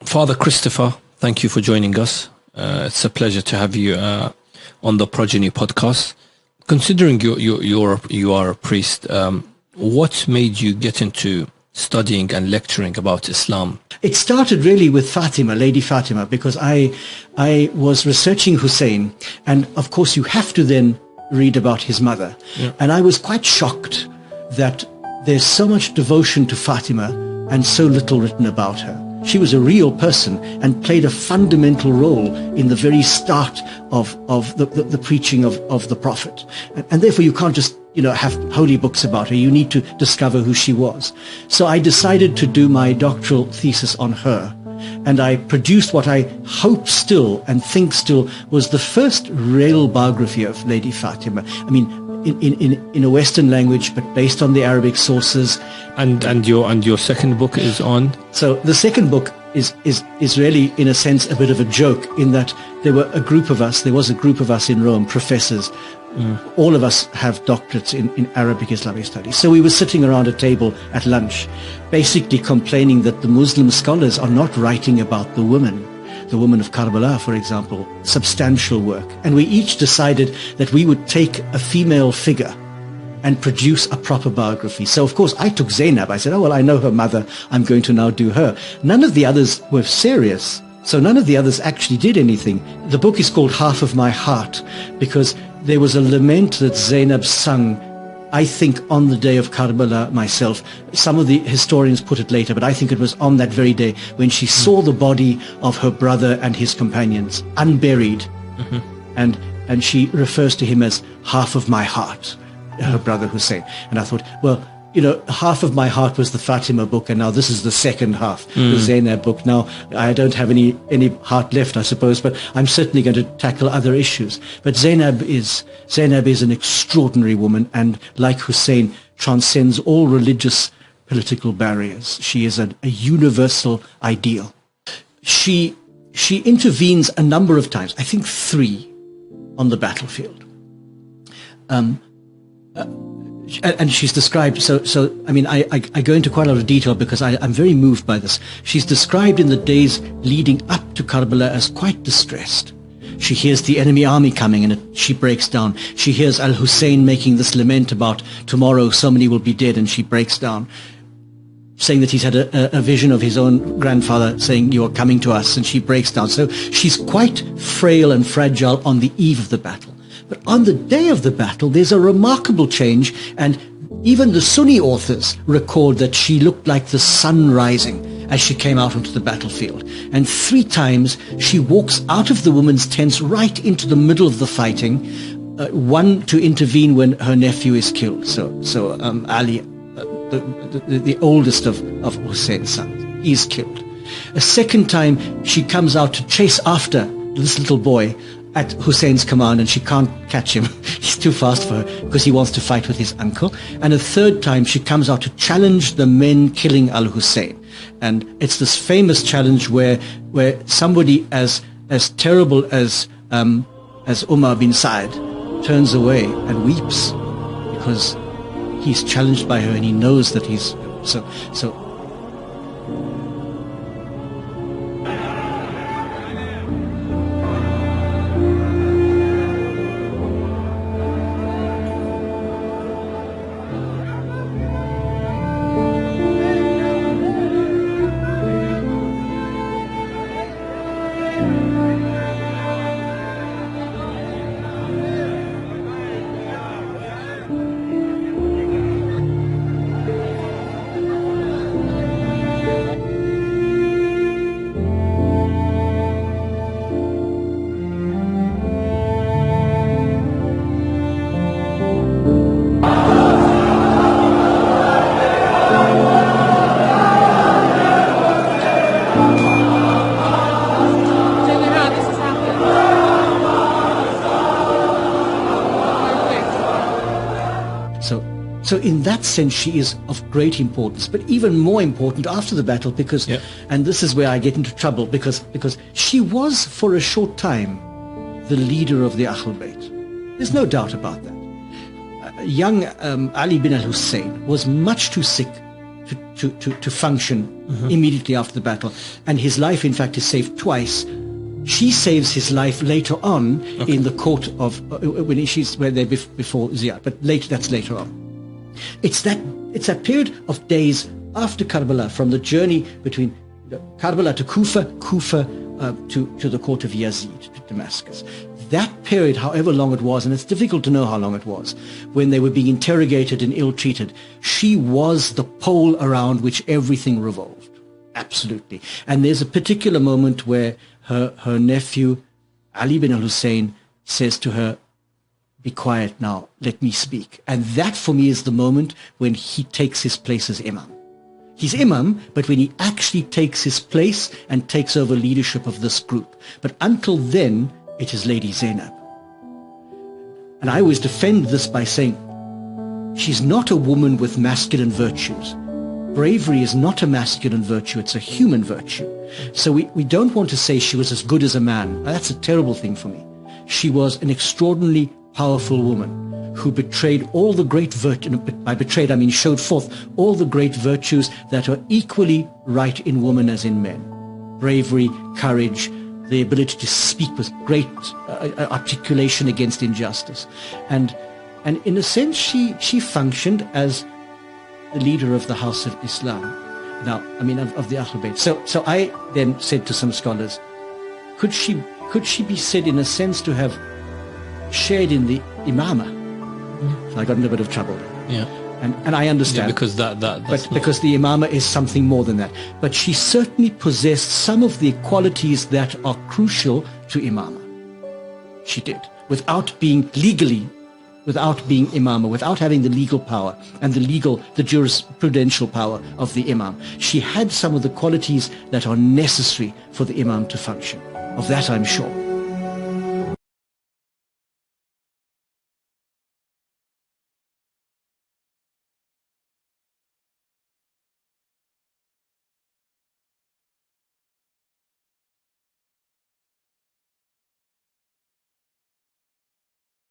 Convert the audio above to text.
Father Christopher, thank you for joining us. It's a pleasure to have you on the Progeny podcast. Considering you are a priest, what made you get into studying and lecturing about Islam? It started really with Fatima, Lady Fatima, because I was researching Hussein, and of course you have to then read about his mother. Yeah. And I was quite shocked that there's so much devotion to Fatima and so little written about her. She was a real person and played a fundamental role in the very start of the preaching of the Prophet. And therefore you can't just have holy books about her. You need to discover who she was. So I decided to do my doctoral thesis on her. And I produced what I hope still and think still was the first real biography of Lady Fatima. I mean, in a Western language, but based on the Arabic sources. And your second book is on? So the second book is really, in a sense, a bit of a joke, in that there was a group of us in Rome, professors. All of us have doctorates in Arabic Islamic studies. So we were sitting around a table at lunch, basically complaining that the Muslim scholars are not writing about the women of Karbala, for example, substantial work. And we each decided that we would take a female figure and produce a proper biography. So, of course, I took Zainab. I said, oh, well, I know her mother. I'm going to now do her. None of the others were serious. So none of the others actually did anything. The book is called Half of My Heart because there was a lament that Zainab sung, I think, on the day of Karbala myself. Some of the historians put it later, but I think it was on that very day when she saw the body of her brother and his companions unburied. And she refers to him as half of my heart, her brother Hussein. And I thought, well, half of my heart was the Fatima book, and now this is the second half, the Zainab book. Now, I don't have any heart left, I suppose, but I'm certainly going to tackle other issues. But Zainab is an extraordinary woman, and like Hussein, transcends all religious, political barriers. She is a universal ideal. She intervenes a number of times, I think 3, on the battlefield. And she's described, so I mean, I go into quite a lot of detail because I'm very moved by this. She's described in the days leading up to Karbala as quite distressed. She hears the enemy army coming and she breaks down. She hears Al-Hussein making this lament about tomorrow so many will be dead, and she breaks down, saying that he's had a vision of his own grandfather saying, you are coming to us, and she breaks down. So she's quite frail and fragile on the eve of the battle. But on the day of the battle, there's a remarkable change, and even the Sunni authors record that she looked like the sun rising as she came out onto the battlefield. And 3 times she walks out of the women's tents right into the middle of the fighting, one to intervene when her nephew is killed. So Ali, the oldest of Hussein's sons, is killed. A second time she comes out to chase after this little boy at Hussein's command, and she can't catch him. He's too fast for her because he wants to fight with his uncle. And a third time she comes out to challenge the men killing Al-Hussein. And it's this famous challenge where somebody as terrible as Umar bin Sa'd turns away and weeps because he's challenged by her and he knows that he's so. So in that sense, she is of great importance, but even more important after the battle because, and this is where I get into trouble, because she was for a short time the leader of the Ahl Bayt. There's no doubt about that. Young Ali bin al-Hussein was much too sick to function immediately after the battle. And his life, in fact, is saved twice. She saves his life later on in the court of when they're before Ziyad, but that's later on. It's that period of days after Karbala, from the journey between Karbala to Kufa to the court of Yazid, to Damascus. That period, however long it was, and it's difficult to know how long it was, when they were being interrogated and ill-treated, she was the pole around which everything revolved. Absolutely. And there's a particular moment where her nephew, Ali bin al-Hussein, says to her, "Be quiet now, let me speak." And that for me is the moment when he takes his place as Imam. He's Imam, but when he actually takes his place and takes over leadership of this group. But until then, it is Lady Zainab. And I always defend this by saying, she's not a woman with masculine virtues. Bravery is not a masculine virtue, it's a human virtue. So we don't want to say she was as good as a man. That's a terrible thing for me. She was an extraordinarily powerful woman who betrayed all the great virtues. By betrayed, I mean showed forth all the great virtues that are equally right in women as in men. Bravery, courage, the ability to speak with great articulation against injustice. And in a sense, she functioned as the leader of the House of Islam. Now, I mean, of the Ahlul Bayt. So I then said to some scholars, could she be said in a sense to have shared in the imama? So I got in a bit of trouble. Yeah. And I understand. Yeah, because because the imama is something more than that. But she certainly possessed some of the qualities that are crucial to imama. She did, without being imama, without having the legal power and the jurisprudential power of the imam. She had some of the qualities that are necessary for the imam to function. Of that I'm sure.